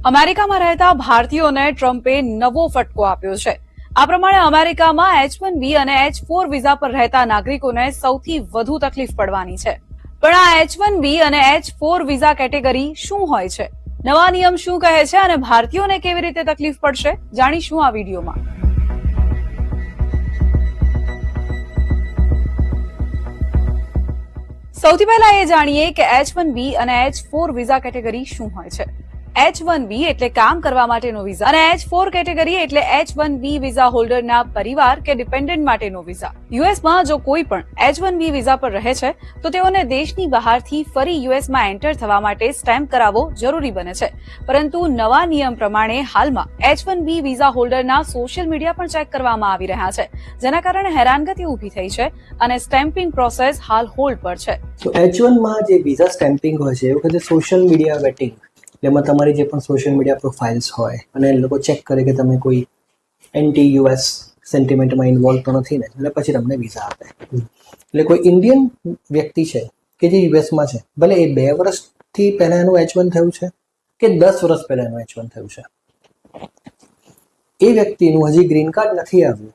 અમેરિકામાં રહેતા ભારતીયોને ટ્રમ્પે નવો ફટકો આપ્યો છે. આ પ્રમાણે અમેરિકામાં H1B અને H4 વિઝા પર રહેતા નાગરિકોને સૌથી વધુ તકલીફ પડવાની છે. પણ આ H1B અને H4 વિઝા કેટેગરી શું હોય છે, નવા નિયમ શું કહે છે અને ભારતીયોને કેવી રીતે તકલીફ પડશે, જાણીશું આ વિડીયોમાં. સૌથી પહેલા એ જાણીએ કે H1B અને H4 વિઝા કેટેગરી શું હોય છે. H1B એટલે કામ કરવા માટેનો વિઝા અને H4 કેટેગરી એટલે H1B વિઝા હોલ્ડરના પરિવાર કે ડિપેન્ડન્ટ માટેનો વિઝા. યુએસમાં જો કોઈ પણ H1B વિઝા પર રહે છે તો તેઓને દેશની બહારથી ફરી યુએસમાં એન્ટર થવા માટે સ્ટેમ્પ કરાવવો જરૂરી બને છે. પરંતુ નવા નિયમ પ્રમાણે હાલમાં H1B વિઝા હોલ્ડરના સોશિયલ મીડિયા પણ ચેક કરવામાં આવી રહ્યા છે, જેના કારણે હેરાનગતિ ઊભી થઈ છે અને સ્ટેમ્પિંગ પ્રોસેસ હાલ હોલ્ડ પર છે. તો H1 માં જે વિઝા સ્ટેમ્પિંગ હોય છે એ વખતે સોશિયલ મીડિયા વેટિંગ, જેમાં તમારી જે પણ સોશિયલ મીડિયા પ્રોફાઇલ્સ હોય અને એ લોકો ચેક કરે કે તમે કોઈ એન્ટી યુએસ સેન્ટિમેન્ટમાં ઇન્વોલ્વ તો નથી ને, એટલે પછી તમને વિઝા આપે. એટલે કોઈ ઇન્ડિયન વ્યક્તિ છે કે જે યુએસમાં છે, ભલે એ 2 વર્ષથી પહેલા એનું H1 થયું છે કે 10 વર્ષ પહેલા એનું H1 થયું છે, એ વ્યક્તિનું હજી ગ્રીન કાર્ડ નથી આવ્યું